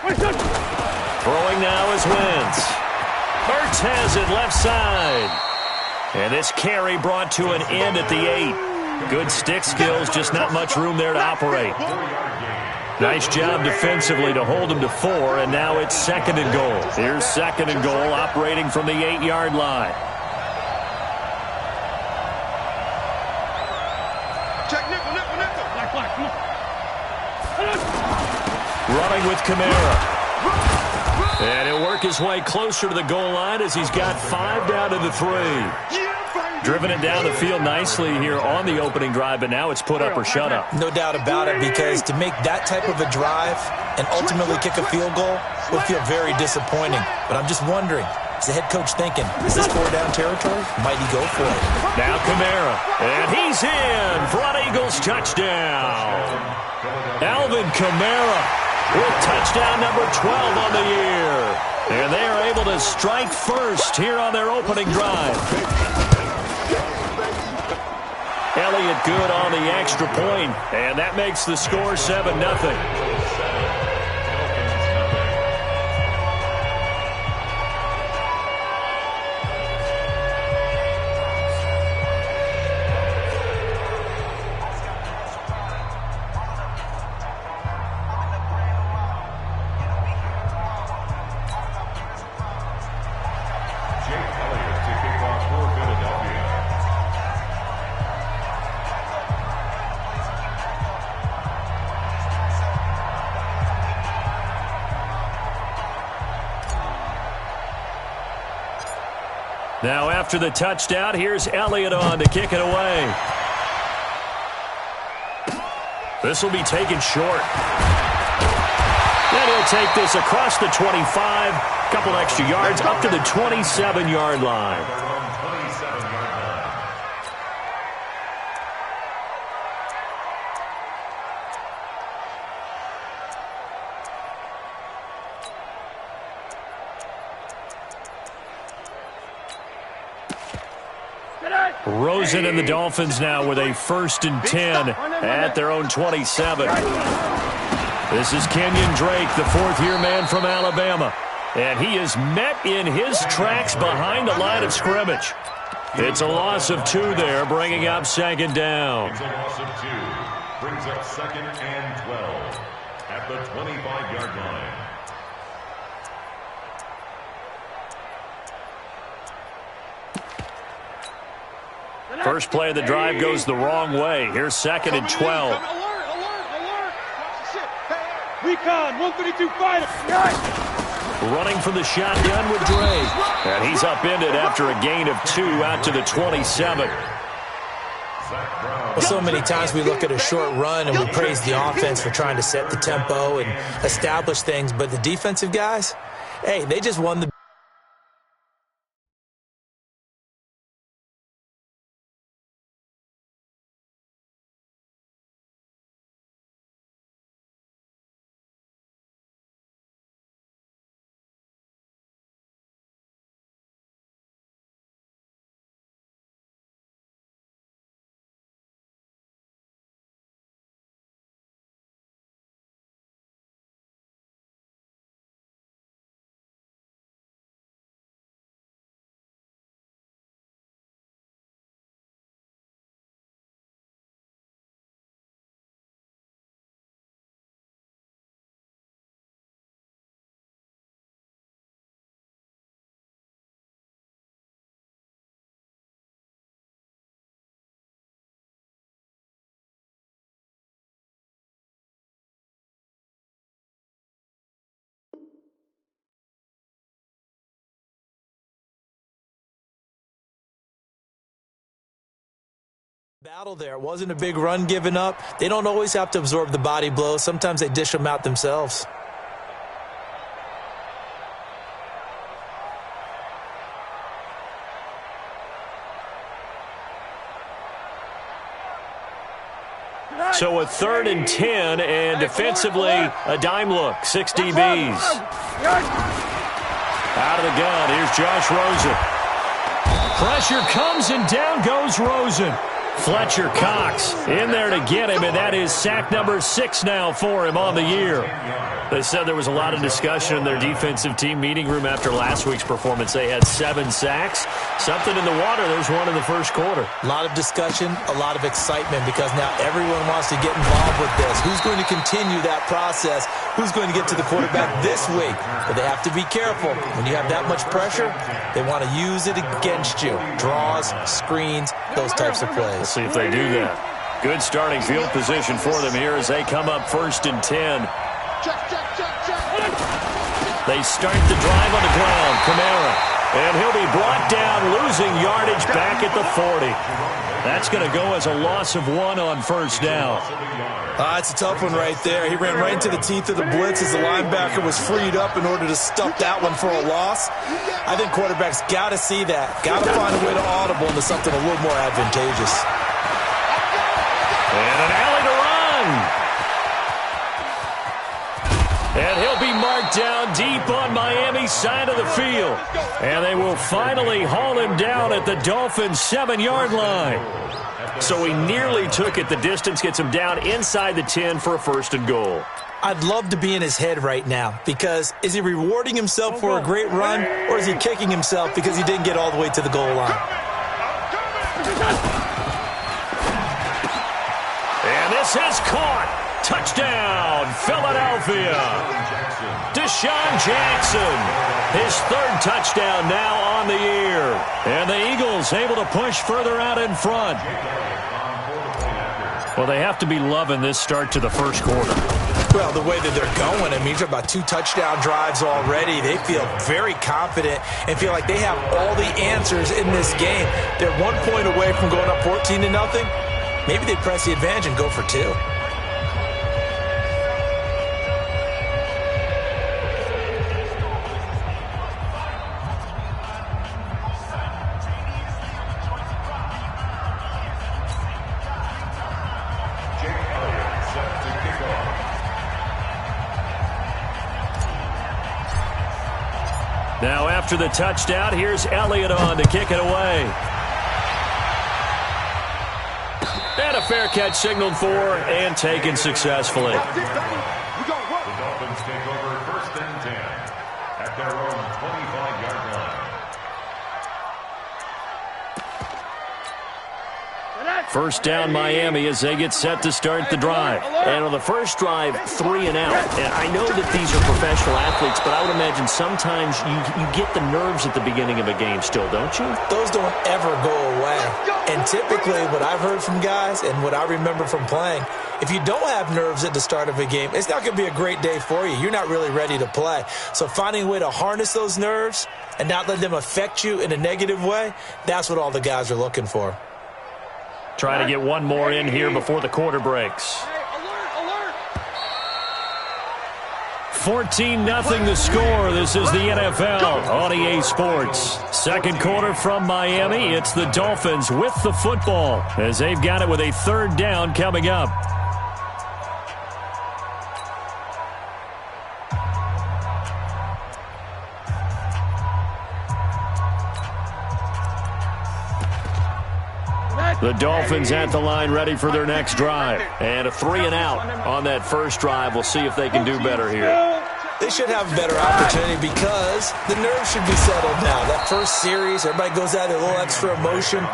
Throwing now is Wentz. Hurts has it left side. And this carry brought to an end at the 8. Good stick skills, just not much room there to operate. Nice job defensively to hold him to 4, and now it's 2nd and goal. Here's 2nd and goal, operating from the 8-yard line. Check nickel. Black, come on. Running with Kamara. And he'll work his way closer to the goal line as he's got 5 down to the 3. Driven it down the field nicely here on the opening drive, but now it's put up or shut up. No doubt about it, because to make that type of a drive and ultimately kick a field goal would feel very disappointing. But I'm just wondering, is the head coach thinking, is this 4-down territory? Might he go for it? Now Kamara, and he's in for an Eagles touchdown. Alvin Kamara with touchdown number 12 on the year. And they are able to strike first here on their opening drive. Elliott good on the extra point, and that makes the score 7-0. Now after the touchdown, here's Elliott on to kick it away. This will be taken short. And he'll take this across the 25, couple extra yards, up to the 27-yard line. Rosen and the Dolphins now with a 1st and 10 at their own 27. This is Kenyon Drake, the 4th-year man from Alabama. And he is met in his tracks behind the line of scrimmage. It's a loss of 2 there, bringing up 2nd down. It's a loss of 2. Brings up 2nd and 12 at the 25-yard line. First play of the drive goes the wrong way. Here's 2nd and 12. Alert. Recon, 132 fighter. Running from the shotgun with Drake. And he's upended after a gain of 2 out to the 27. Well, so many times we look at a short run and we praise the offense for trying to set the tempo and establish things. But the defensive guys, hey, they just won the battle there. It wasn't a big run given up. They don't always have to absorb the body blows. Sometimes they dish them out themselves. So a 3rd and 10, and defensively a dime look. 6 DBs. Out of the gun, here's Josh Rosen. Pressure comes, and down goes Rosen. Fletcher Cox in there to get him, and that is sack number 6 now for him on the year. They said there was a lot of discussion in their defensive team meeting room after last week's performance. They had 7 sacks. Something in the water. There's one in the first quarter. A lot of discussion, a lot of excitement, because now everyone wants to get involved with this. Who's going to continue that process? Who's going to get to the quarterback this week? But they have to be careful. When you have that much pressure, they want to use it against you. Draws, screens, those types of plays. We'll see if they do that. Good starting field position for them here as they come up 1st and 10. They start the drive on the ground. Kamara. And he'll be brought down, losing yardage back at the 40. That's going to go as a loss of 1 on 1st down. It's a tough one right there. He ran right into the teeth of the blitz as the linebacker was freed up in order to stuff that one for a loss. I think quarterbacks got to see that. Got to find a way to audible into something a little more advantageous. And an alley to run. And he'll be marked down deep on Miami's side of the field. And they will finally haul him down at the Dolphins' 7-yard line. So he nearly took it. The distance gets him down inside the 10 for a 1st and goal. I'd love to be in his head right now, because is he rewarding himself for a great run, or is he kicking himself because he didn't get all the way to the goal line? And this is caught. Touchdown, Philadelphia. Deshaun Jackson, his 3rd touchdown now on the year. And the Eagles able to push further out in front. Well, they have to be loving this start to the first quarter. Well, the way that they're going, I mean, you're about 2 touchdown drives already. They feel very confident and feel like they have all the answers in this game. They're 1 point away from going up 14-0. Maybe they press the advantage and go for 2. Now after the touchdown, here's Elliott on to kick it away. And a fair catch signaled for and taken successfully. The Dolphins take over 1st and 10 at their own 25-yard line. First down Miami as they get set to start the drive. And on the first drive, 3 and out. And I know that these are professional athletes, but I would imagine sometimes you get the nerves at the beginning of a game still, don't you? Those don't ever go away. And typically what I've heard from guys and what I remember from playing, if you don't have nerves at the start of a game, it's not going to be a great day for you. You're not really ready to play. So finding a way to harness those nerves and not let them affect you in a negative way, that's what all the guys are looking for. Trying to get one more in here before the quarter breaks. 14-0 the score. This is the NFL on EA Sports. Second quarter from Miami. It's the Dolphins with the football as they've got it with a 3rd down coming up. The Dolphins at the line ready for their next drive. And a 3 and out on that first drive. We'll see if they can do better here. They should have a better opportunity because the nerves should be settled now. That first series, everybody goes out with a little extra emotion.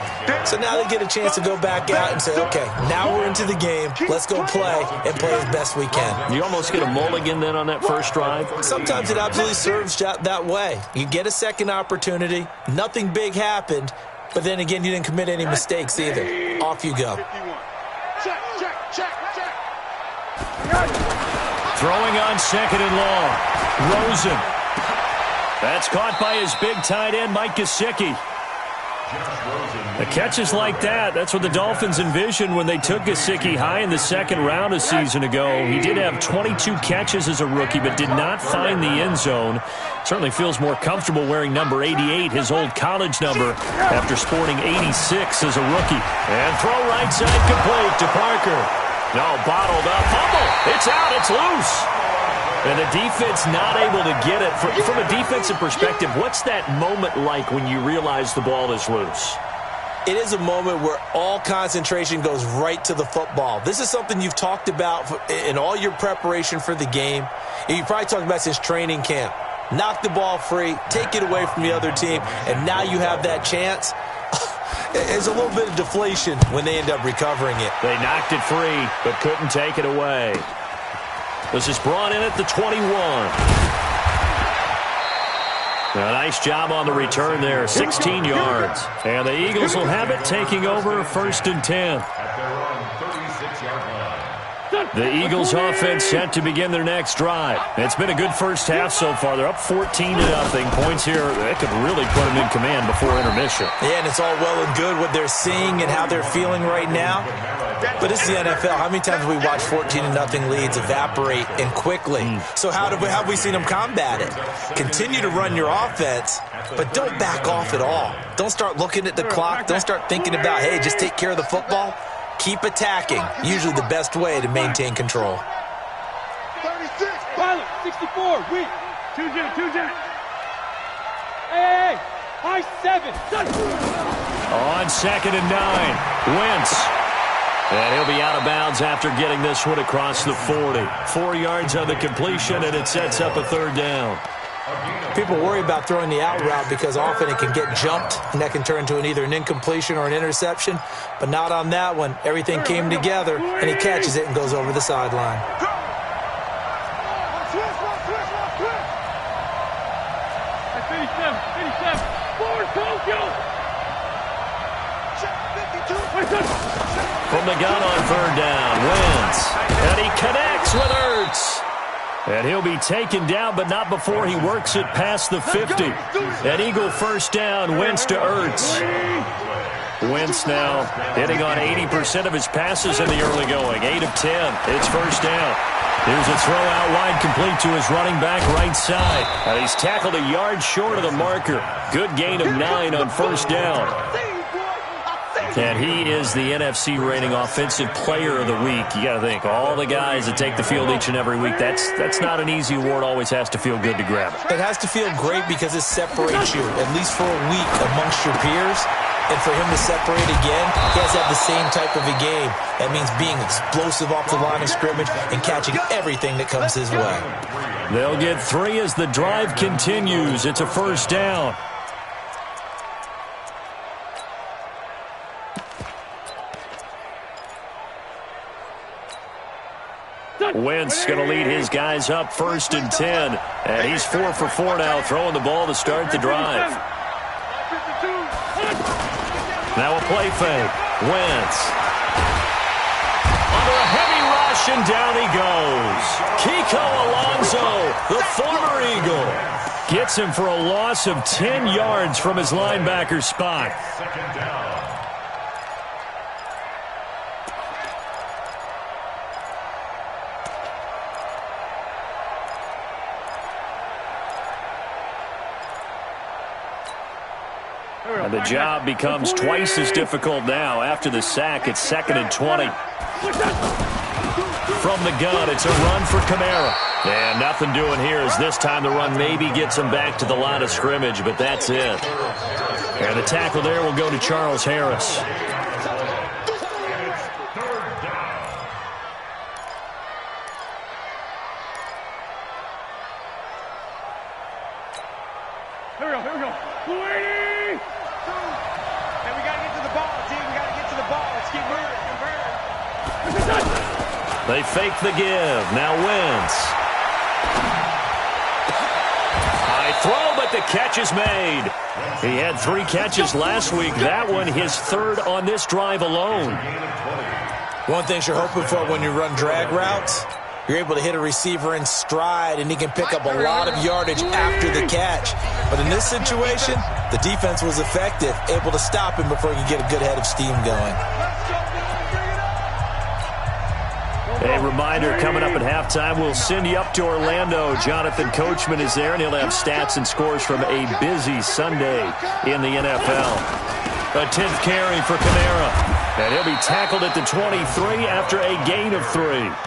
So now they get a chance to go back out and say, okay, now we're into the game. Let's go play and play as best we can. You almost get a mulligan then on that first drive? Sometimes it absolutely serves that way. You get a second opportunity. Nothing big happened. But then again, you didn't commit any mistakes either. Off you go. Throwing on 2nd and long. Rosen. That's caught by his big tight end, Mike Gesicki. The catches like that, that's what the Dolphins envisioned when they took Gesicki high in the 2nd round a season ago. He did have 22 catches as a rookie, but did not find the end zone. Certainly feels more comfortable wearing number 88, his old college number, after sporting 86 as a rookie. And throw right side complete to Parker. No, bottled up. Fumble. It's out. It's loose. And the defense not able to get it. From a defensive perspective, what's that moment like when you realize the ball is loose? it is a moment where all concentration goes right to the football. This is something you've talked about in all your preparation for the game. And you probably talked about since training camp. Knock the ball free, take it away from the other team, and now you have that chance. There's a little bit of deflation when they end up recovering it. They knocked it free, but couldn't take it away. This is brought in at the 21. A nice job on the return there, 16 yards. And the Eagles will have it, taking over 1st and 10. The Eagles offense set to begin their next drive. It's been a good first half so far. They're up 14-0. Points here, that could really put them in command before intermission. Yeah, and it's all well and good what they're seeing and how they're feeling right now. But this is the NFL. How many times have we watched 14-0 leads evaporate and quickly? So how have we seen them combat it? Continue to run your offense, but don't back off at all. Don't start looking at the clock. Don't start thinking about, hey, just take care of the football. Keep attacking. Usually the best way to maintain control. 36, pilot, 64, weak. 2 jet. Hey, high 7. On 2nd and 9, Wentz. And he'll be out of bounds after getting this one across the 40. 4 yards on the completion, and it sets up a 3rd down. People worry about throwing the out route because often it can get jumped, and that can turn into either an incompletion or an interception. But not on that one. Everything came together, and he catches it and goes over the sideline. From the gun on 3rd down, Wentz. And he connects with Ertz. And he'll be taken down, but not before he works it past the 50. An Eagle 1st down, Wentz to Ertz. Wentz now hitting on 80% of his passes in the early going. 8 of 10. It's 1st down. Here's a throw out wide, complete to his running back right side. And he's tackled a yard short of the marker. Good gain of 9 on 1st down. And he is the NFC rating offensive player of the week. You got to think, all the guys that take the field each and every week, that's not an easy award. Always has to feel good to grab it. It has to feel great because it separates you, at least for a week, amongst your peers. And for him to separate again, he has to have the same type of a game. That means being explosive off the line of scrimmage and catching everything that comes his way. They'll get 3 as the drive continues. It's a 1st down. Wentz going to lead his guys up 1st and 10. And he's 4 for 4 now, throwing the ball to start the drive. Now a play fake. Wentz. Under a heavy rush, and down he goes. Kiko Alonso, the former Eagle, gets him for a loss of 10 yards from his linebacker spot. 2nd down. And the job becomes twice as difficult now. After the sack, it's 2nd and 20. From the gun, it's a run for Kamara. And nothing doing here as this time the run maybe gets him back to the line of scrimmage, but that's it. And the tackle there will go to Charles Harris. Here we go. 20! And we got to get to the ball, team. We got to get to the ball. Let's keep moving. They fake the give. Now Wentz. High throw, but the catch is made. He had 3 catches last week. That one, his 3rd on this drive alone. One thing you're hoping for when you run drag routes, you're able to hit a receiver in stride, and he can pick up a lot of yardage after the catch. But in this situation, the defense was effective, able to stop him before he could get a good head of steam going. A reminder, coming up at halftime, we'll send you up to Orlando. Jonathan Coachman is there, and he'll have stats and scores from a busy Sunday in the NFL. A 10th carry for Kamara. And he'll be tackled at the 23 after a gain of 3.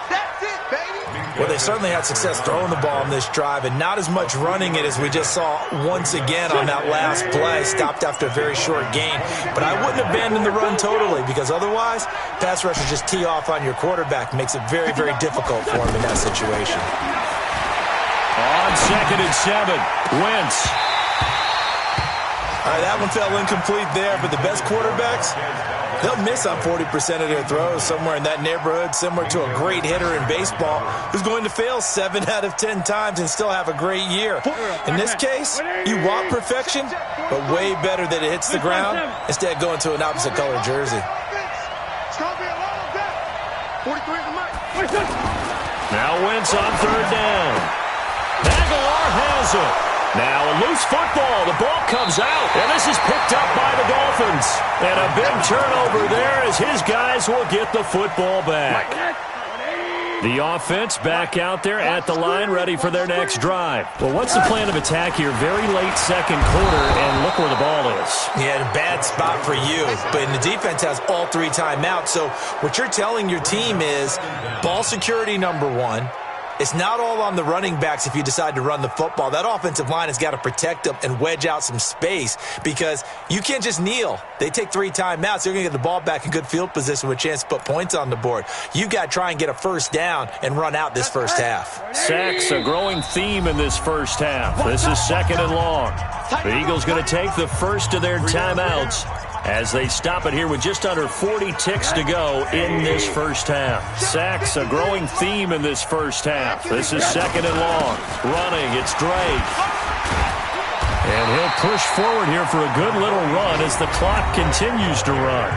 That's it, baby. Well, they certainly had success throwing the ball on this drive and not as much running it as we just saw once again on that last play. Stopped after a very short gain. But I wouldn't abandon the run totally because otherwise, pass rushers just tee off on your quarterback. Makes it very, very difficult for him in that situation. On 2nd and 7, Wentz. All right, that one fell incomplete there, but the best quarterbacks, they'll miss on 40% of their throws, somewhere in that neighborhood, similar to a great hitter in baseball who's going to fail 7 out of 10 times and still have a great year. In this case, you want perfection, but way better that it hits the ground instead of going to an opposite color jersey. Now Wentz on 3rd down. Aguilar has it. Now a loose football. The ball comes out, and this is picked up by the Dolphins. And a big turnover there as his guys will get the football back. The offense back out there at the line, ready for their next drive. Well, what's the plan of attack here? Very late 2nd quarter, and look where the ball is. Yeah, a bad spot for you. But the defense has all 3 timeouts. So what you're telling your team is ball security #1. It's not all on the running backs if you decide to run the football. That offensive line has got to protect them and wedge out some space because you can't just kneel. They take 3 timeouts. They're going to get the ball back in good field position with a chance to put points on the board. You've got to try and get a 1st down and run out this first half. Sacks, a growing theme in this first half. This is 2nd and long. The Eagles going to take the first of their timeouts as they stop it here with just under 40 ticks to go in this first half. Sacks, a growing theme in this first half. This is 2nd and long. Running, it's Drake. And he'll push forward here for a good little run as the clock continues to run.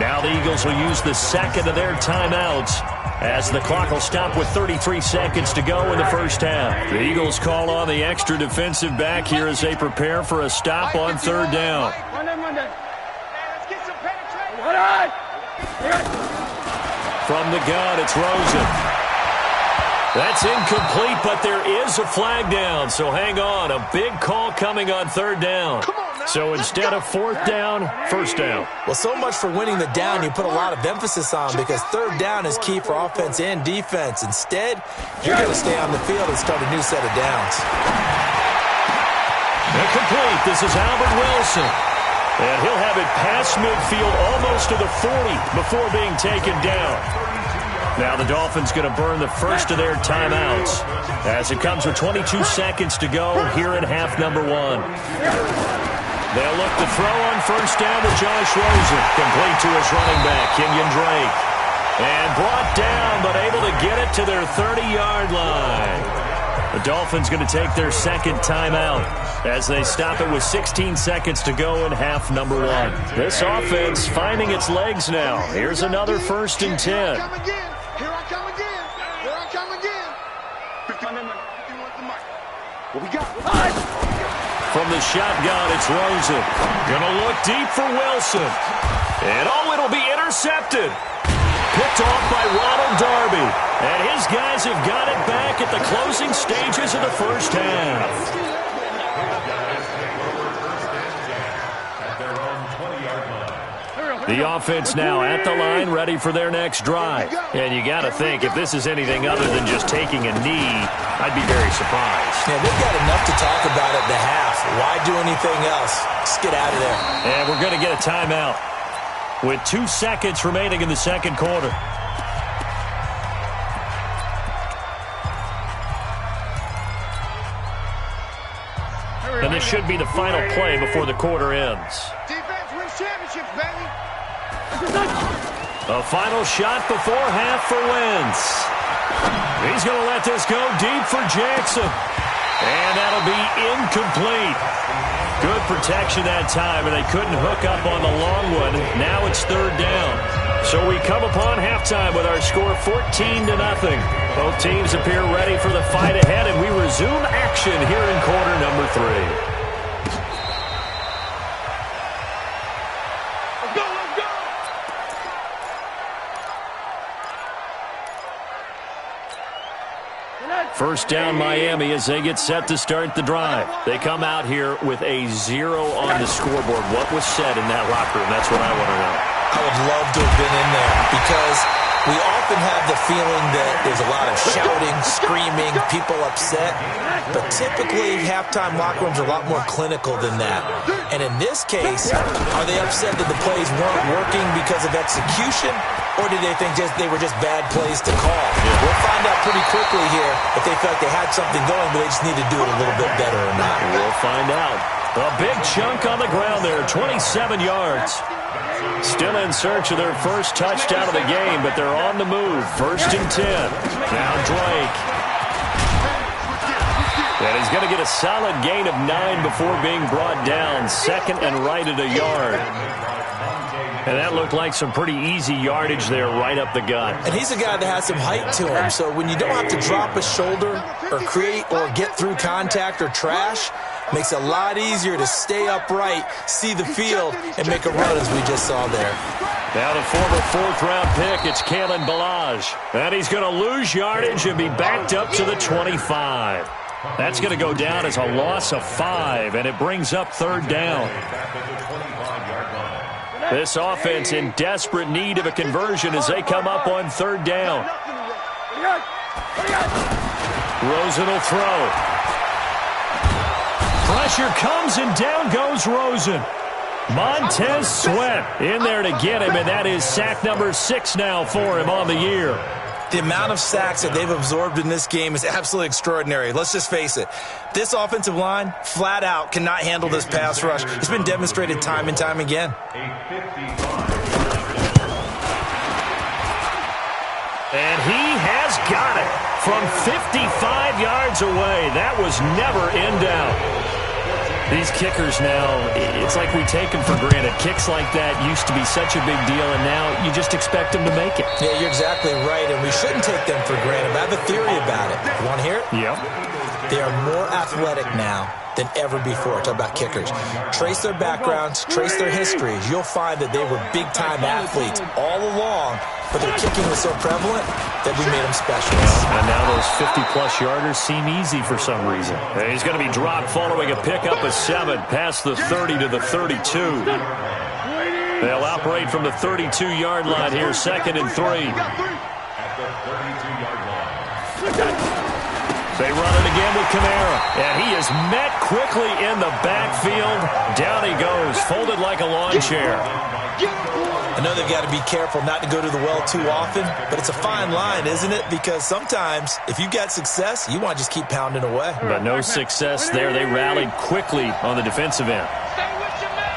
Now the Eagles will use the 2nd of their timeouts as the clock will stop with 33 seconds to go in the first half. The Eagles call on the extra defensive back here as they prepare for a stop on 3rd down. From the gun, it's Rosen. That's incomplete, but there is a flag down, so hang on. A big call coming on 3rd down. So instead of 4th down, 1st down. Well, so much for winning the down you put a lot of emphasis on because 3rd down is key for offense and defense. Instead, you're going to stay on the field and start a new set of downs. Incomplete. This is Albert Wilson. And he'll have it past midfield almost to the 40 before being taken down. Now the Dolphins going to burn the first of their timeouts as it comes with 22 seconds to go here in half #1. They'll look to throw on 1st down with Josh Rosen. Complete to his running back, Kenyon Drake. And brought down, but able to get it to their 30-yard line. The Dolphins going to take their 2nd timeout as they stop it with 16 seconds to go in half #1. This offense finding its legs now. Here's another 1st and 10. Here I come again. Here I come again. 51 the mic. What we got? From the shotgun, it's Rosen. Going to look deep for Wilson. And it'll be intercepted. Picked off by Ronald Darby. And his guys have got it back at the closing stages of the first half. The offense now at the line, ready for their next drive. And you got to think, if this is anything other than just taking a knee, I'd be very surprised. Yeah, they've got enough to talk about at the half. Why do anything else? Just get out of there. And we're going to get a timeout with 2 seconds remaining in the 2nd quarter. And this should be the final play before the quarter ends. Defense wins championships, baby. A final shot before half for Wentz. He's going to let this go deep for Jackson. And that'll be incomplete. Good protection that time, and they couldn't hook up on the long one. Now it's 3rd down. So we come upon halftime with our score 14-0. Both teams appear ready for the fight ahead, and we resume action here in quarter #3. First down, Miami, as they get set to start the drive. They come out here with a 0 on the scoreboard. What was said in that locker room? That's what I want to know. I would love to have been in there because We often have the feeling that there's a lot of shouting, screaming, people upset. But typically, halftime locker rooms are a lot more clinical than that. And in this case, are they upset that the plays weren't working because of execution? Or did they think they were just bad plays to call? We'll find out pretty quickly here if they felt they had something going, but they just need to do it a little bit better or not. We'll find out. A big chunk on the ground there, 27 yards. Still in search of their first touchdown of the game, but they're on the move. 1st and 10. Now Drake. And he's going to get a solid gain of 9 before being brought down. 2nd and right at a yard. And that looked like some pretty easy yardage there right up the gut. And he's a guy that has some height to him, so when you don't have to drop a shoulder or create or get through contact or trash, makes it a lot easier to stay upright, see the field, and make a run as we just saw there. Now the former 4th-round pick, it's Kalen Ballage. And he's going to lose yardage and be backed up to the 25. That's going to go down as a loss of 5, and it brings up 3rd down. This offense in desperate need of a conversion as they come up on 3rd down. Rosen will throw. Pressure comes, and down goes Rosen. Montez Sweat in there to get him, and that is sack number 6 now for him on the year. The amount of sacks that they've absorbed in this game is absolutely extraordinary. Let's just face it. This offensive line, flat out, cannot handle this pass rush. It's been demonstrated time and time again. And he has got it from 55 yards away. That was never in doubt. These kickers now, it's like we take them for granted. Kicks like that used to be such a big deal, and now you just expect them to make it. Yeah, you're exactly right, and we shouldn't take them for granted. I have a theory about it. You want to hear it? Yep. They are more athletic now than ever before. Talk about kickers. Trace their backgrounds, trace their histories. You'll find that they were big-time athletes all along, but their kicking was so prevalent that we made them special. And now those 50-plus yarders seem easy for some reason. And he's going to be dropped following a pickup of 7 past the 30 to the 32. They'll operate from the 32-yard line here, 2nd and 3. They run it again with Kamara, and he is met quickly in the backfield. Down he goes, folded like a lawn chair. I know they've got to be careful not to go to the well too often, but it's a fine line, isn't it? Because sometimes, if you get success, you want to just keep pounding away. But no success there. They rallied quickly on the defensive end. Stay with your man.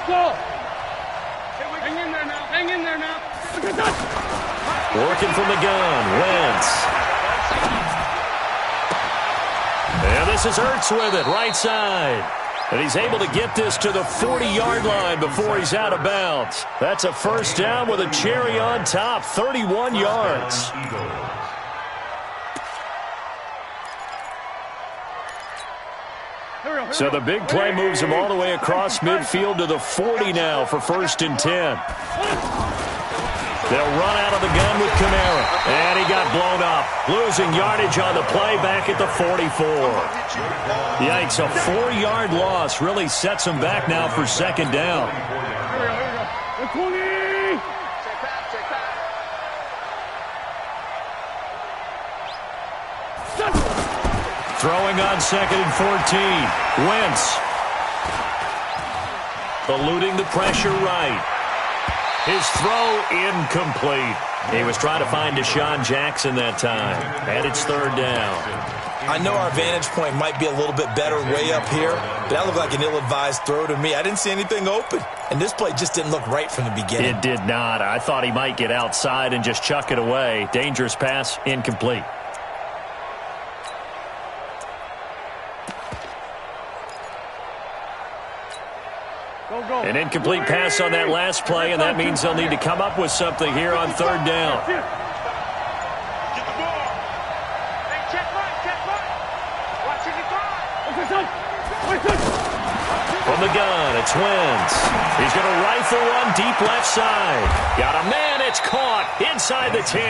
Go. Hang in there now. Working from the gun, Wentz. And this is Ertz with it, right side. And he's able to get this to the 40-yard line before he's out of bounds. That's a 1st down with a cherry on top, 31 yards. So the big play moves him all the way across midfield to the 40 now for 1st and 10. They'll run out of the gun with Kamara. And he got blown up. Losing yardage on the play back at the 44. Yikes, a 4-yard loss really sets him back now for 2nd down. Throwing on 2nd and 14. Wentz. Eluding the pressure right. His throw incomplete. He was trying to find Deshaun Jackson that time. And it's 3rd down. I know our vantage point might be a little bit better way up here, but that looked like an ill-advised throw to me. I didn't see anything open, and this play just didn't look right from the beginning. It did not. I thought he might get outside and just chuck it away. Dangerous pass, incomplete. An incomplete pass on that last play, and that means they'll need to come up with something here on 3rd down. Get the ball. Hey, check right. Watching it go. From the gun, it's Wentz. He's going to rifle one deep left side. Got a man, it's caught inside the 10.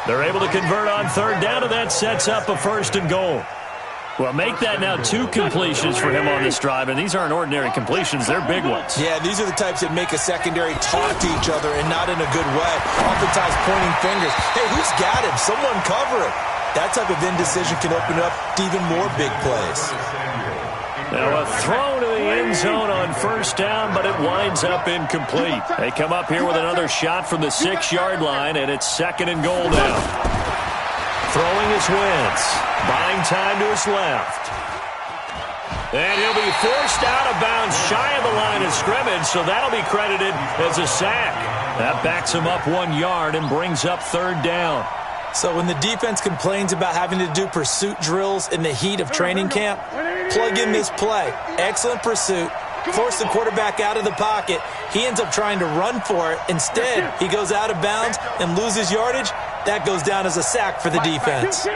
They're able to convert on 3rd down, and that sets up a 1st and goal. Well, make that now 2 completions for him on this drive, and these aren't ordinary completions. They're big ones. Yeah, these are the types that make a secondary talk to each other and not in a good way. Oftentimes pointing fingers. Hey, who's got him? Someone cover it. That type of indecision can open up to even more big plays. Now a throw to the end zone on first down, but it winds up incomplete. They come up here with another shot from the 6-yard line, and it's 2nd and goal now. Throwing is Wentz. Buying time to his left. And he'll be forced out of bounds shy of the line of scrimmage, so that'll be credited as a sack. That backs him up 1 yard and brings up 3rd down. So when the defense complains about having to do pursuit drills in the heat of training camp, plug in this play. Excellent pursuit. Force the quarterback out of the pocket. He ends up trying to run for it. Instead, he goes out of bounds and loses yardage. That goes down as a sack for the defense.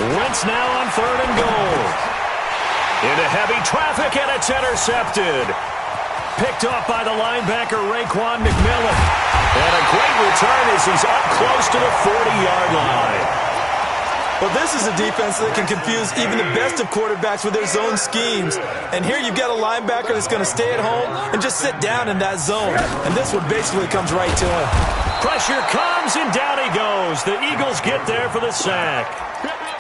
Wentz now on 3rd and goal. Into heavy traffic, and it's intercepted. Picked off by the linebacker, Raekwon McMillan. And a great return as he's up close to the 40-yard line. Well, this is a defense that can confuse even the best of quarterbacks with their zone schemes. And here you've got a linebacker that's going to stay at home and just sit down in that zone. And this one basically comes right to him. Pressure comes, and down he goes. The Eagles get there for the sack.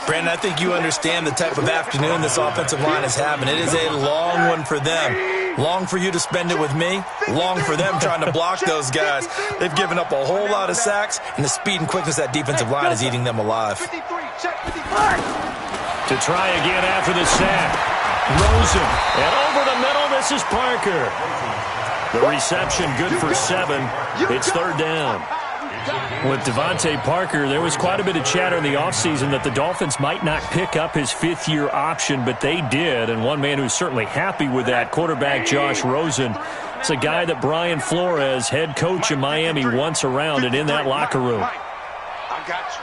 Brandon, I think you understand the type of afternoon this offensive line is having. It is a long one for them. Long for you to spend it with me. Long for them trying to block those guys. They've given up a whole lot of sacks, and the speed and quickness of that defensive line is eating them alive. To try again after the sack. Rosen. And over the middle, this is Parker. The reception good for 7. It's 3rd down. With Devontae Parker, there was quite a bit of chatter in the offseason that the Dolphins might not pick up his 5th-year option, but they did. And one man who's certainly happy with that, quarterback Josh Rosen. It's a guy that Brian Flores, head coach in Miami, wants around and in that locker room. I got you.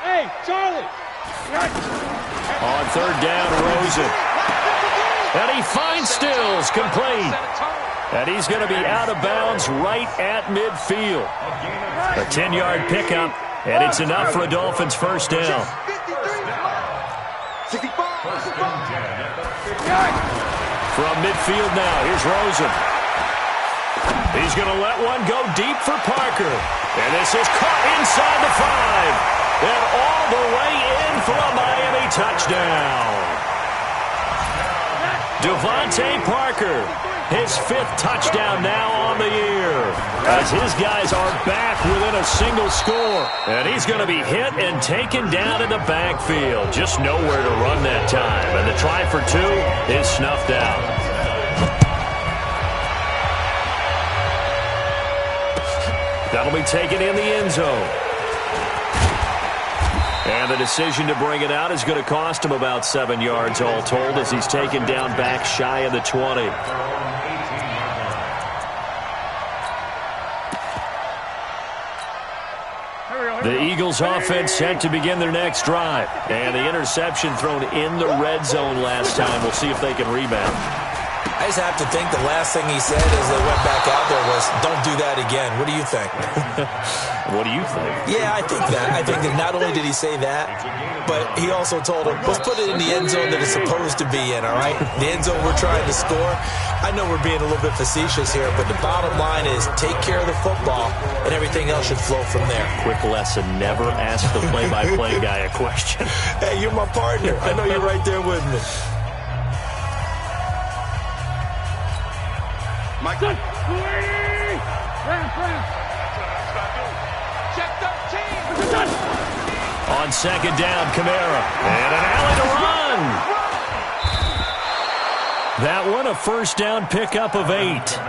Hey, Charlie. On 3rd down, Rosen. And he finds Stills, complete. And he's going to be out of bounds right at midfield. A 10-yard pickup, and it's enough for a Dolphins first down. From midfield now, here's Rosen. He's going to let one go deep for Parker. And this is caught inside the 5. And all the way in for a Miami touchdown. Devontae Parker, his 5th touchdown now on the year, as his guys are back within a single score. And he's going to be hit and taken down in the backfield. Just nowhere to run that time. And the try for 2 is snuffed out. That'll be taken in the end zone. And the decision to bring it out is going to cost him about 7 yards all told as he's taken down back shy of the 20. The Eagles offense set to begin their next drive. And the interception thrown in the red zone last time. We'll see if they can rebound. I just have to think the last thing he said as they went back out there was, don't do that again. What do you think? What do you think? Yeah, I think that. I think that not only did he say that, but he also told him, let's put it in the end zone that it's supposed to be in, all right? The end zone we're trying to score. I know we're being a little bit facetious here, but the bottom line is take care of the football, and everything else should flow from there. Quick lesson, never ask the play-by-play guy a question. Hey, you're my partner. I know you're right there with me. Mike. Check 13. On 2nd down, Kamara. And an alley to run. That one, a first down pickup of 8.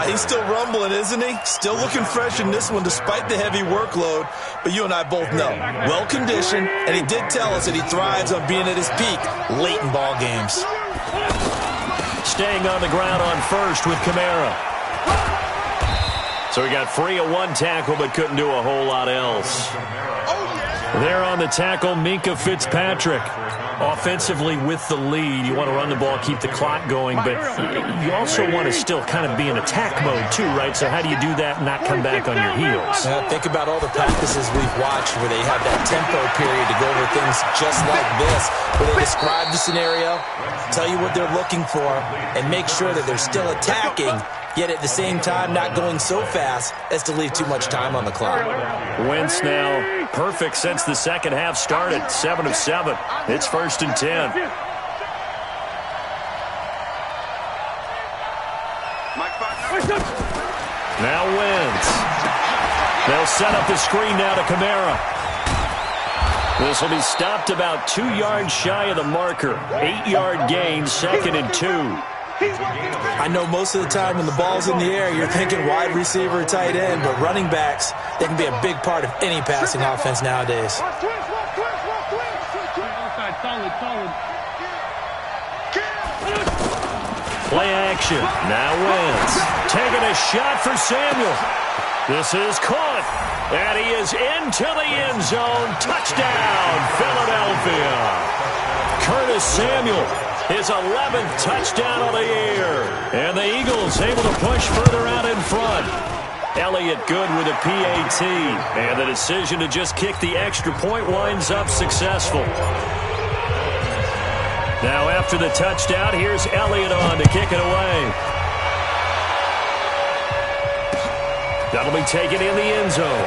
He's still rumbling, isn't he? Still looking fresh in this one despite the heavy workload. But you and I both know, well-conditioned, and he did tell us that he thrives on being at his peak late in ball games. Staying on the ground on first with Kamara. So he got free of 1 tackle but couldn't do a whole lot else. There on the tackle, Minkah Fitzpatrick. Offensively with the lead, you want to run the ball, keep the clock going, but you also want to still kind of be in attack mode too, right? So how do you do that and not come back on your heels? Think about all the practices we've watched where they have that tempo period to go over things just like this, where they describe the scenario, tell you what they're looking for, and make sure that they're still attacking, yet at the same time not going so fast as to leave too much time on the clock. Wentz now perfect since the second half started, 7 of 7. It's 1st and 10. Now Wentz. They'll set up the screen now to Kamara. This will be stopped about 2 yards shy of the marker. 8-yard gain, 2nd and 2. I know most of the time when the ball's in the air, you're thinking wide receiver, tight end, but running backs, they can be a big part of any passing offense nowadays. Play action. Now Wentz. Taking a shot for Samuel. This is caught. And he is into the end zone. Touchdown, Philadelphia. Curtis Samuel. His 11th touchdown of the year. And the Eagles able to push further out in front. Elliott good with a PAT. And the decision to just kick the extra point winds up successful. Now after the touchdown, here's Elliott on to kick it away. That'll be taken in the end zone.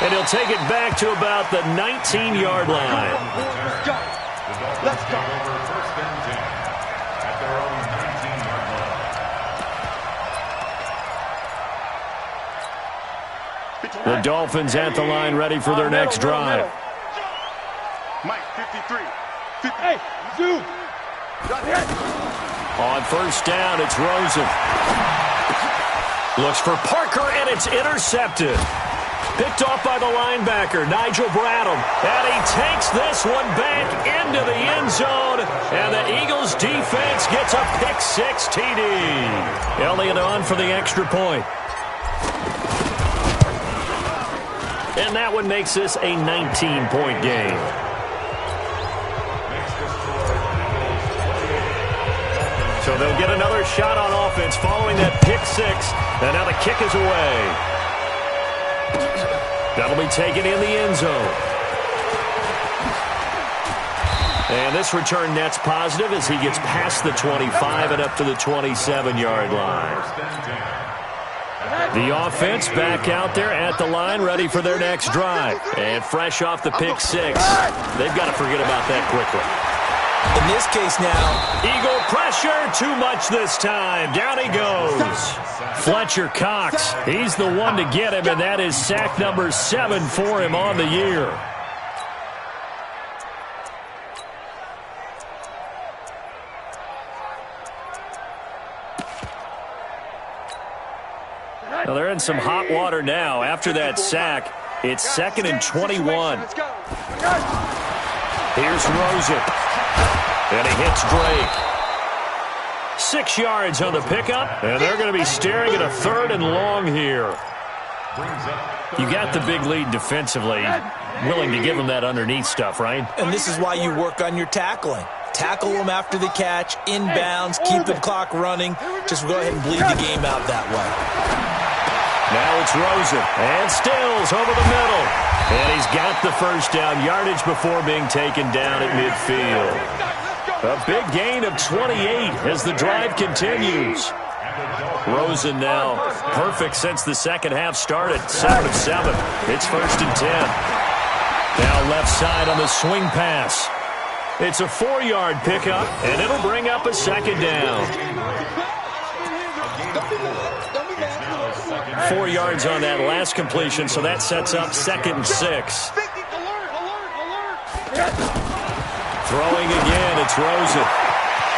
And he'll take it back to about the 19-yard line. Let's go. Let's go. First and 10 at their own 19-yard line. The Dolphins at the line ready for their next drive. Mike, 53. Hey, Zoo. On first down, it's Rosen. Looks for Parker, and it's intercepted. Picked off by the linebacker, Nigel Bradham. And he takes this one back into the end zone. And the Eagles defense gets a pick-6 TD. Elliott on for the extra point. And that one makes this a 19-point game. So they'll get another shot on offense following that pick-6. And now the kick is away. That'll be taken in the end zone. And this return net's positive as he gets past the 25 and up to the 27-yard line. The offense back out there at the line ready for their next drive. And fresh off the pick-6. They've got to forget about that quickly. In this case now, Eagle pressure, too much this time. Down he goes. Fletcher Cox, he's the one to get him, and that is sack number 7 for him on the year. Well, they're in some hot water now. After that sack, it's 2nd and 21. Here's Rosen. And he hits Drake. 6 yards on the pickup, and they're going to be staring at a 3rd and long here. You got the big lead defensively. Willing to give them that underneath stuff, right? And this is why you work on your tackling. Tackle them after the catch, inbounds, keep the clock running. Just go ahead and bleed the game out that way. Now it's Rosen, and Stills over the middle. And he's got the first down, yardage before being taken down at midfield. A big gain of 28 as the drive continues. Rosen now perfect since the second half started, 7 of 7. It's 1st and 10. Now left side on the swing pass. It's a 4-yard pickup, and it'll bring up a 2nd down. 4 yards on that last completion, so that sets up 2nd and 6. Throwing again, it's Rosen.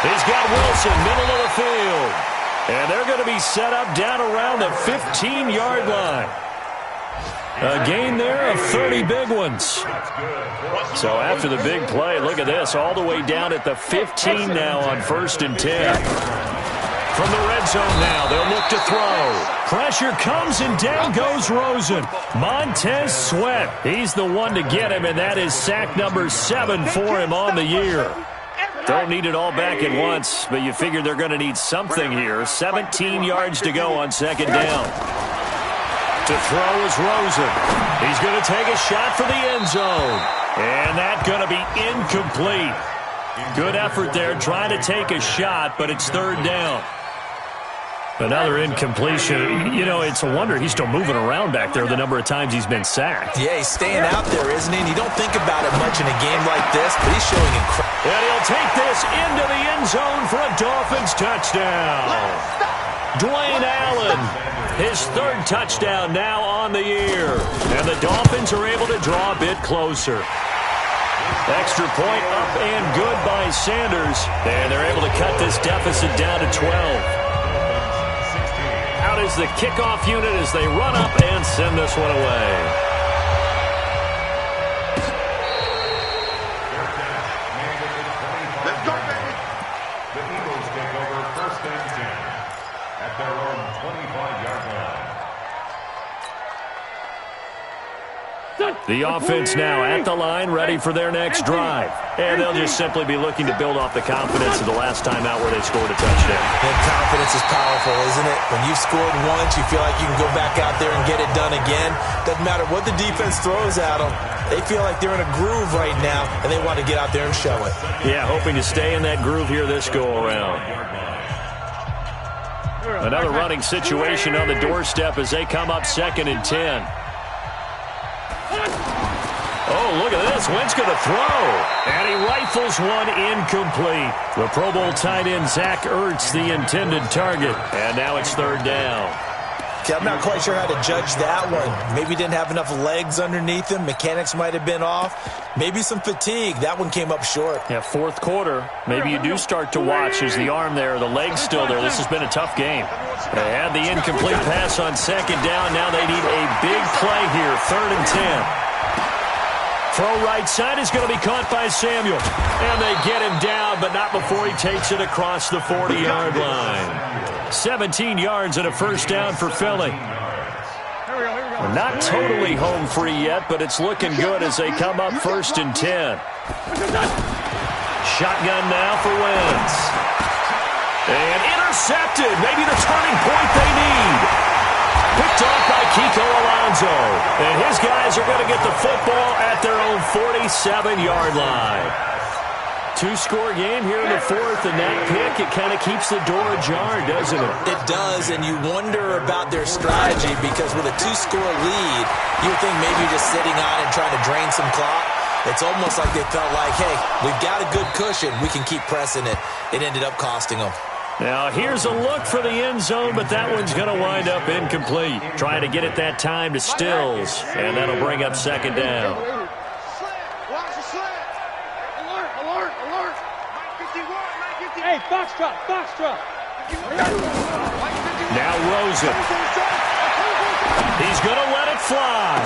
He's got Wilson, middle of the field. And they're going to be set up down around the 15-yard line. A gain there of 30 big ones. So after the big play, look at this, all the way down at the 15 now on 1st and 10. From the red zone now, they'll look to throw. Pressure comes, and down goes Rosen. Montez Sweat, he's the one to get him, and that is sack number 7 for him on the year. Don't need it all back at once, but you figure they're going to need something here. 17 yards to go on second down. To throw is Rosen. He's going to take a shot for the end zone. And that's going to be incomplete. Good effort there trying to take a shot, but it's third down. Another incompletion. You know, it's a wonder he's still moving around back there the number of times he's been sacked. Yeah, he's staying out there, isn't he? And you don't think about it much in a game like this, but he's showing incredible. And he'll take this into the end zone for a Dolphins touchdown. Dwayne Allen, his third touchdown now on the year. And the Dolphins are able to draw a bit closer. Extra point up and good by Sanders. And they're able to cut this deficit down to 12. Out is the kickoff unit as they run up and send this one away. Let's go, baby. The Eagles take over first and 10 at their own 25-yard line. The offense now at the line, ready for their next drive. And they'll just simply be looking to build off the confidence of the last time out where they scored a touchdown. And confidence is powerful, isn't it? When you've scored once, you feel like you can go back out there and get it done again. Doesn't matter what the defense throws at them. They feel like they're in a groove right now, and they want to get out there and show it. Yeah, hoping to stay in that groove here this go-around. Another running situation on the doorstep as they come up 2nd and 10. Oh, look at this. Wentz going to throw. And he rifles one incomplete. The Pro Bowl tight end Zach Ertz, the intended target. And now it's third down. Okay, I'm not quite sure how to judge that one. Maybe didn't have enough legs underneath him. Mechanics might have been off. Maybe some fatigue. That one came up short. Yeah, fourth quarter. Maybe you do start to watch as the arm there, the leg's still there. This has been a tough game. They had the incomplete pass on second down. Now they need a big play here. 3rd and 10. Throw right side is going to be caught by Samuel. And they get him down, but not before he takes it across the 40-yard line. 17 yards and a first down for Philly. We're not totally home free yet, but it's looking good as they come up 1st and 10. Shotgun now for Wentz. And intercepted. Maybe the turning point they need. Picked off by Kiko Alonso. And his guys are going to get the football at their own 47-yard line. 2-score game here in the 4th, and that pick, it kind of keeps the door ajar, doesn't it? It does, and you wonder about their strategy because with a 2-score lead, you would think maybe you're just sitting on and trying to drain some clock. It's almost like they felt like, hey, we've got a good cushion. We can keep pressing it. It ended up costing them. Now, here's a look for the end zone, but that one's going to wind up incomplete. Trying to get it that time to Stills, and that'll bring up 2nd down. Watch the slant. Alert, alert, alert. Mike 51, Mike 50. Hey, Foxtrot. Now Rosen. He's going to let it fly.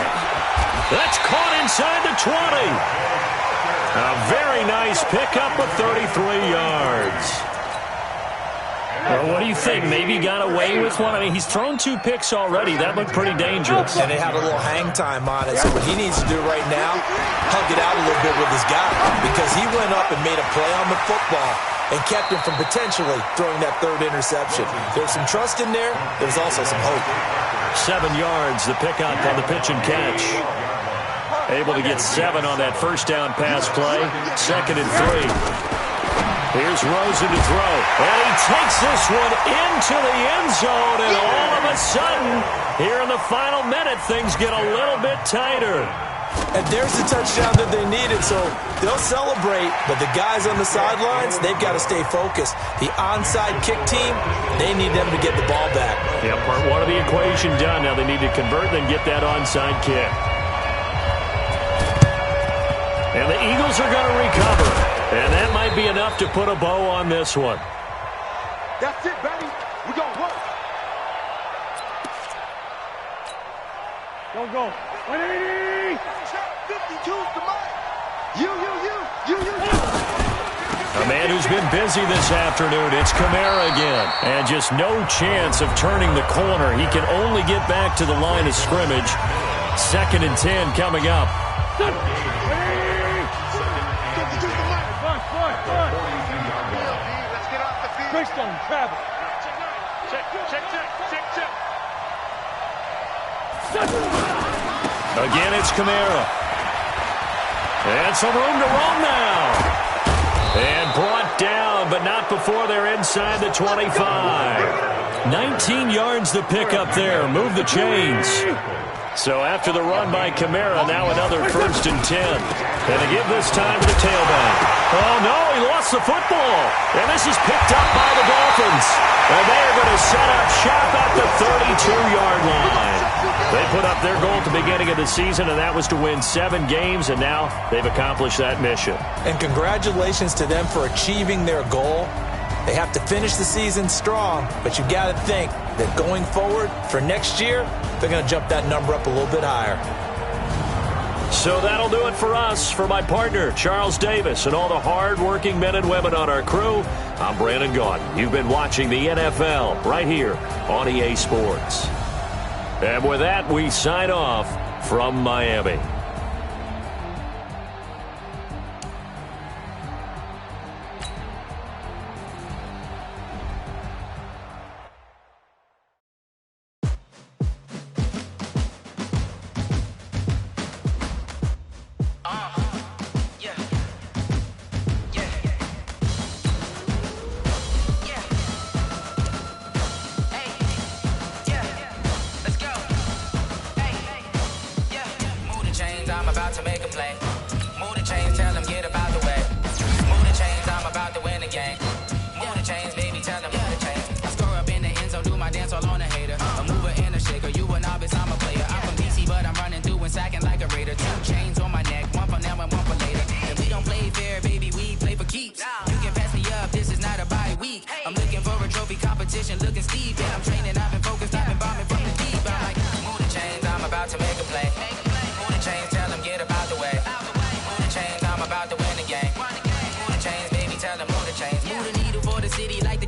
That's caught inside the 20. A very nice pickup of 33 yards. Well, what do you think? Maybe got away with one? I mean, he's thrown 2 picks already. That looked pretty dangerous. And they had a little hang time on it. So what he needs to do right now, hug it out a little bit with his guy. Because he went up and made a play on the football and kept him from potentially throwing that 3rd interception. There's some trust in there. There's also some hope. 7 yards, the pickup on the pitch and catch. Able to get 7 on that first down pass play. 2nd and 3. Here's Rosen to throw. And he takes this one into the end zone. And all of a sudden, here in the final minute, things get a little bit tighter. And there's the touchdown that they needed. So they'll celebrate. But the guys on the sidelines, they've got to stay focused. The onside kick team, they need them to get the ball back. Yeah, part 1 of the equation done. Now they need to convert and get that onside kick. And the Eagles are going to recover. And that might be enough to put a bow on this one. That's it, baby. We're going to work. Don't go. 180. 52 to mine. You. A man who's been busy this afternoon. It's Kamara again. And just no chance of turning the corner. He can only get back to the line of scrimmage. 2nd and 10 coming up. Bridgestone, travel. Again, it's Kamara. And some room to run now. And brought down, but not before they're inside the 25. 19 yards the pickup there. Move the chains. So after the run by Kamara, now another 1st and 10. And they give this time to the tailback. Oh, no, he lost the football. And this is picked up by the Dolphins. And they are going to set up shop at the 32-yard line. They put up their goal at the beginning of the season, and that was to win 7 games, and now they've accomplished that mission. And congratulations to them for achieving their goal. They have to finish the season strong, but you got to think that going forward for next year, they're going to jump that number up a little bit higher. So that'll do it for us. For my partner, Charles Davis, and all the hard-working men and women on our crew, I'm Brandon Gaudin. You've been watching the NFL right here on EA Sports. And with that, we sign off from Miami.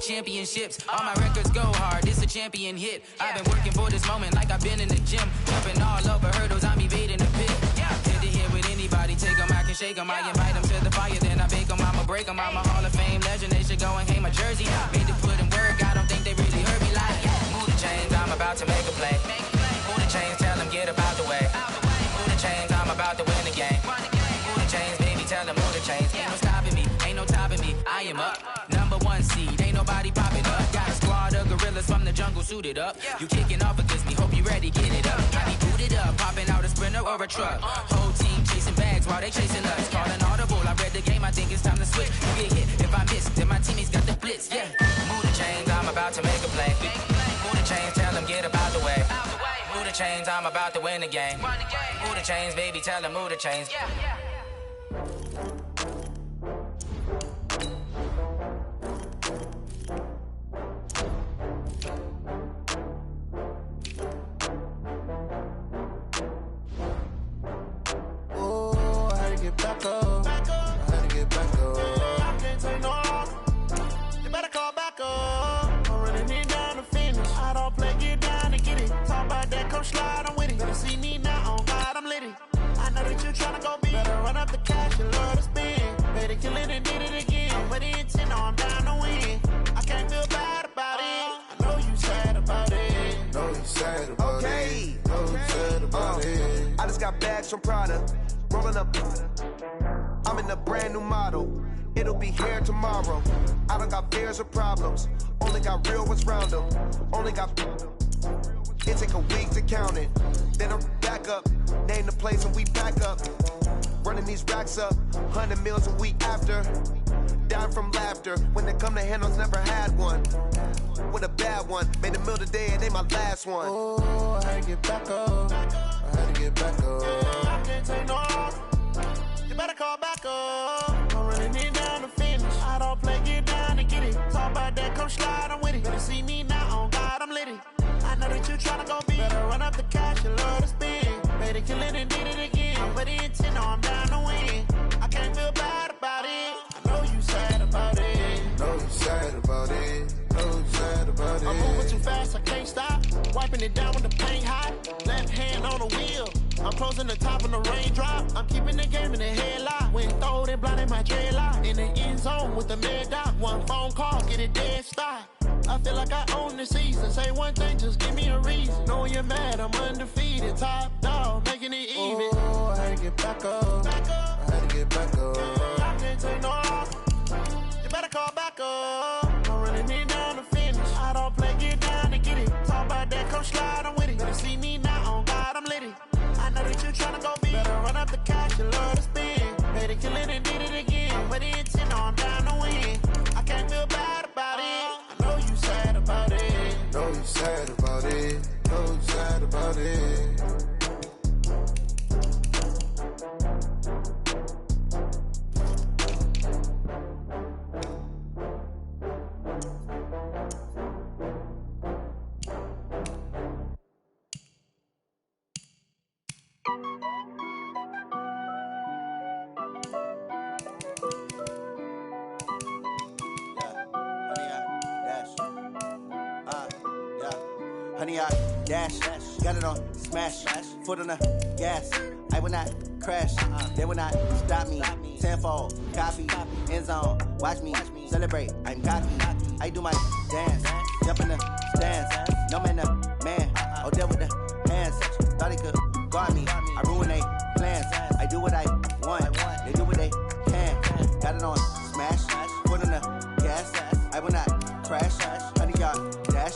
Championships, all my records go hard, it's a champion hit. I've been working for this moment like I've been in the gym. Jumping all over hurdles, I'm evading the pit. Head to head with anybody, take them, I can shake them. I invite them to the fire, then I bake them, I'ma break them. I'm a Hall of Fame legend, they should go and hang my jersey. Made to put in work, I don't think they really heard me like, move the chains, I'm about to make a play. Move the chains, tell them get up out the way. Move the chains, I'm about to win the game. Move the chains, baby, tell them move the chains. Ain't no stopping me, ain't no topping me, I am up. #1 seed, ain't nobody popping up. Got a squad of gorillas from the jungle suited up. You kicking off against me, hope you ready, get it up. I be booted up, popping out a Sprinter or a truck. Whole team chasing bags while they chasing us. Calling audible, I read the game, I think it's time to switch. You get hit, if I miss, then my teammates got the blitz, yeah. Move the chains, I'm about to make a play. Move the chains, tell them get up out the way. Move the chains, I'm about to win the game. Move the chains, baby, tell them move the chains. Back up. I had to get back up. I can't take no loss. You better call back up. I'm running it down to finish. I don't play, get down and get it. Talk about that, come slide, I'm with it. Better see me now, on God, I'm litty. I know that you tryna go big. Better run up the cash, you love to spend. Better kill it and did it again. I'm with the intent, no, I'm down to win. I can't feel bad about it. I know you sad about it. Know you sad about it. Know you sad about it. I just got bags from Prada. Rolling up, I'm in a brand new model. It'll be here tomorrow. I don't got fears or problems. Only got real ones round them. Only got. It take a week to count it. Then I'm back up. Name the place and we back up. Running these racks up. 100 meals a week after. Down from laughter. When they come to handles, never had one. With a bad one. Made a meal today and they my last one. Oh, I had to get back up. I had to get back up. I can't take no loss. You better call back up. I'm running it down to finish. I don't play, get down and get it. Talk about that, come slide, I'm with it. Better see me now, on God, I'm litty. I know that you tryna go big. Better run up the cash, you love to spend. Better kill it and did it again. I'm with the intent, no, I'm down to win. I can't feel bad about it. I know you sad about fast, I can't stop. Wiping it down with the paint hot. Left hand on the wheel. I'm closing the top of the raindrop. I'm keeping the game in the headlock. When throwed and blinded my dreadlock. In the end zone with the mad dot. One phone call, get it dead stop. I feel like I own the season. Say one thing, just give me a reason. Knowing you're mad, I'm undefeated. Top dog, making it even. Oh, I had to get back up. I had to get back up. I can't take no loss. You better call back up. I'm running it down to finish. I don't play, get down to get it. Talk about that, come slide, I'm with it. Better see me now, on God, I'm litty. I know that you're trying to go big. Better run up the cash, you love to spin. Made it, kill it, and did it again. But the intent, no, I'm down to win. I can't feel bad about it. I know you sad about it. Know you sad about it. Know you sad about it. Honey, I dash, got it on smash, foot on the gas. I will not crash, they will not stop me. Tenfold, copy, end zone, watch me celebrate. I'm cocky, I do my dance, jump in the stands. No man, the man, oh there with the hands. Thought he could guard me, I ruin they plans. I do what I want, they do what they can. Got it on smash, foot on the gas. I will not crash, honey, y'all dash,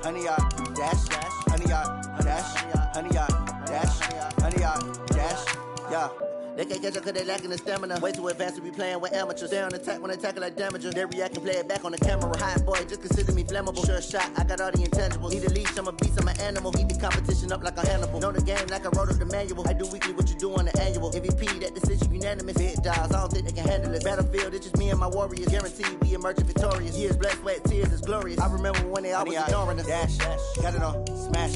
honey, y'all dash, honey, y'all dash, honey, y'all dash, honey, y'all dash, yeah. They can't catch up cause they lacking the stamina. Way too advanced to be playing with amateurs. Stay on attack when they tackle like damagers. They react and play it back on the camera. Hot boy, just consider me flammable. Sure shot, I got all the intangibles. Need a leash, I'm a beast, I'm an animal. Heat the competition up like a Hannibal. Know the game like I wrote up the manual. I do weekly what you do on the annual. MVP, that decision unanimous. Hit dials, I don't think they can handle it. Battlefield, it's just me and my warriors. Guaranteed we emerging victorious. Years, blood, sweat, tears, it's glorious. I remember when they always ignoring us. Dash, got it on smash,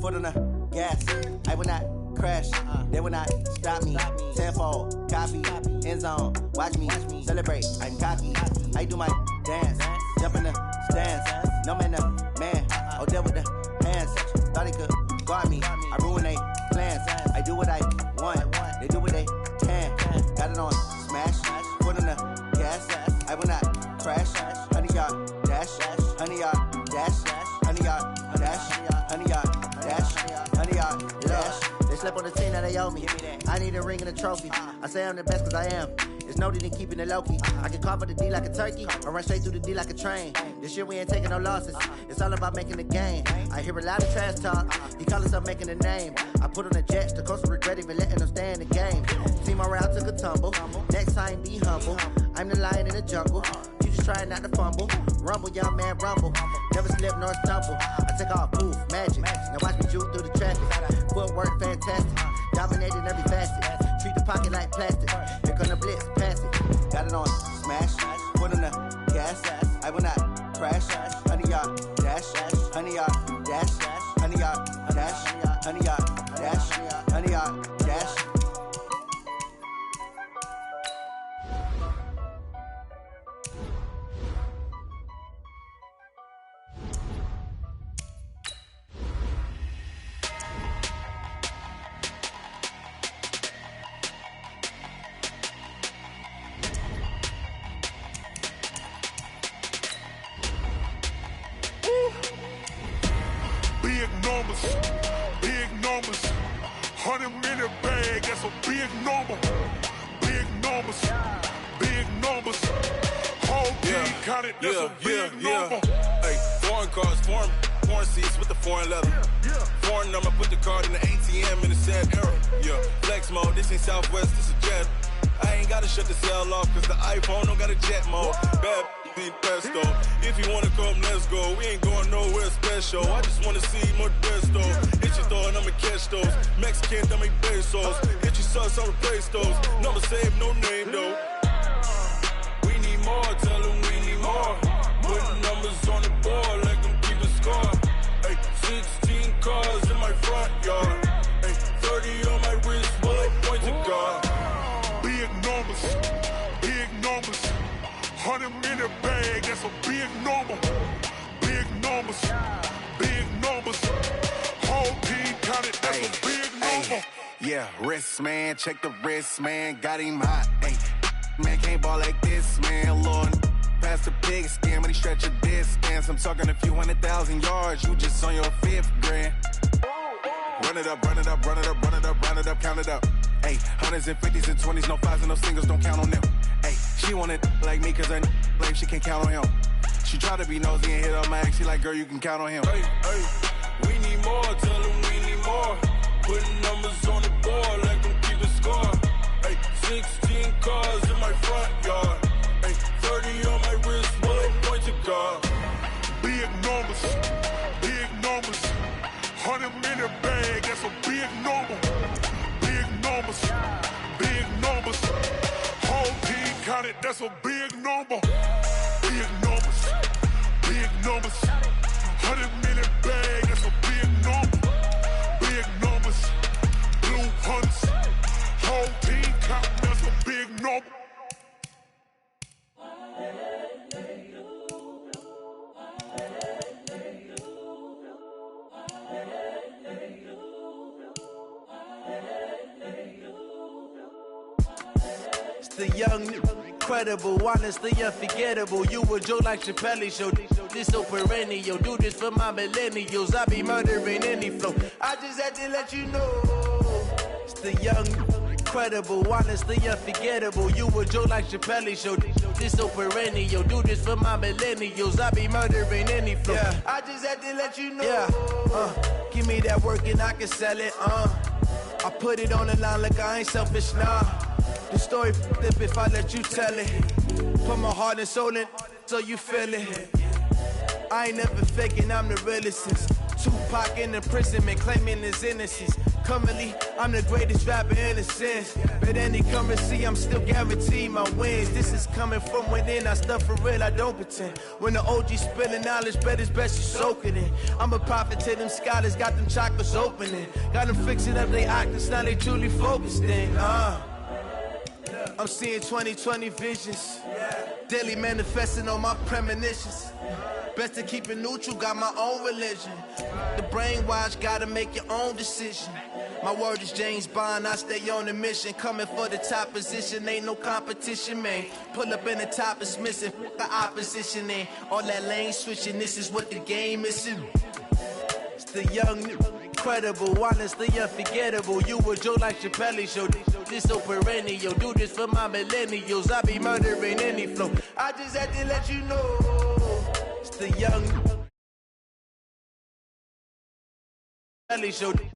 foot on the gas. I will not crash, they will not stop me. Tenfold, copy, end zone, watch me celebrate. I'm cocky, I do my dance, jump in the stands. No man, the man, oh there with the hands. Thought he could guard me, I ruin they plans. I do what I want, they do what they can. Got it on smash, foot on the gas. I will not crash, honey, y'all dash, honey, y'all dash, honey, y'all dash, honey, y'all dash, honey, y'all dash. They slept on the team that they owe me. I need a ring and a trophy. I say I'm the best cause I am. It's noted in keeping it low-key. I can carve for the D like a turkey, or run straight through the D like a train. This year we ain't taking no losses. It's all about making the game. I hear a lot of trash talk. He call himself making a name. I put on the jets, the coach will regret even letting them stay in the game. Team morale took a tumble. Next time be humble. I'm the lion in the jungle. You just trying not to fumble. Rumble, young man, rumble. Never slip nor stumble. I take off, poof, magic. Now watch me juke through the traffic. Footwork fantastic. Dominating every facet. Treat the pocket like plastic. Here come the blitz, pass it. Got it on smash, foot on the gas. I will not crash. Honey, y'all dash, honey, y'all dash, honey, y'all dash, honey, y'all dash, honey, y'all dash. Big numbers, 100-minute bag, that's a big number. Big numbers, whole team counted, that's a big number. Hey, foreign cars, foreign seats with the foreign leather. Foreign number, put the card in the ATM in the sad era. Yeah, flex mode, this ain't Southwest, this is jet. I ain't gotta shut the cell off, cause the iPhone don't got a jet mode. Bad need pesto. If you wanna come, let's go. We ain't going nowhere special. I just wanna see more dress though. Hit your throw and I'ma catch those. Mexican, I make pesos. Hit your sauce, I'll replace those. Number save, no name though. We need more, tell them we need more. Putting numbers on the board, let them keep a score. Hey, 16 cars in my front yard. Hey, 30 on my wrist, bullet points of God. Big numbers, 100-minute bag, that's a big number. Big Yeah, wrist, man, check the wrist, man, got him hot, ayy. Man, can't ball like this, man, Lord. Past the pig skin when he stretch a distance. I'm talking a few 100,000 yards, you just on your 5th grand. Run it up, run it up, run it up, run it up, run it up, count it up. Ayy, 100s and 50s and 20s, no 5s and no singles, don't count on them. Ayy, she want it like me cause her blame, she can't count on him. She try to be nosy and hit up my ex, she like, girl, you can count on him. Hey, hey, we need more, tell them we need more. Putting numbers on the board, let them keep a score. Hey, 16 cars in my front yard. Hey, 30 on my wrist, one point to God. Big numbers, 100-minute bag, that's a big number. Big numbers, whole team counted, that's a big number. Big numbers, 100-minute bag, that's a big number. Big numbers, blue hunts, whole team counting, that's a big number. The young, incredible, honestly unforgettable. You a Joe like Chappelle show. This so perennial. Do this for my millennials. I be murdering any flow. I just had to let you know. It's the young, incredible, honestly unforgettable. You a Joe like Chappelle show. This so perennial. Do this for my millennials. I be murdering any flow. Yeah. I just had to let you know. Yeah. Give me that work and I can sell it. I put it on the line like I ain't selfish, nah. The story flip if I let you tell it. Put my heart and soul in so you feel it. I ain't never faking, I'm the realest since Tupac in imprisonment, claiming his innocence. Currently, I'm the greatest rapper in a sense. But any currency, I'm still guaranteed my wins. This is coming from within, I stuff for real, I don't pretend. When the OG spilling knowledge, bet it's best you soak it in. I'm a prophet to them scholars, got them chakras opening. Got them fixing up they octaves, now they truly focused in. I'm seeing 2020 visions, daily manifesting on my premonitions. Best to keep it neutral, got my own religion. The brainwash, gotta make your own decision. My word is James Bond, I stay on the mission. Coming for the top position, ain't no competition, man. Pull up in the top, it's missing, the opposition ain't. All that lane switching, this is what the game is. It's the young, incredible, honestly unforgettable. You a Joe like Chappelle show. This so perennial. Do this for my millennials. I be murdering any flow. I just had to let you know. It's the young Chappelle show.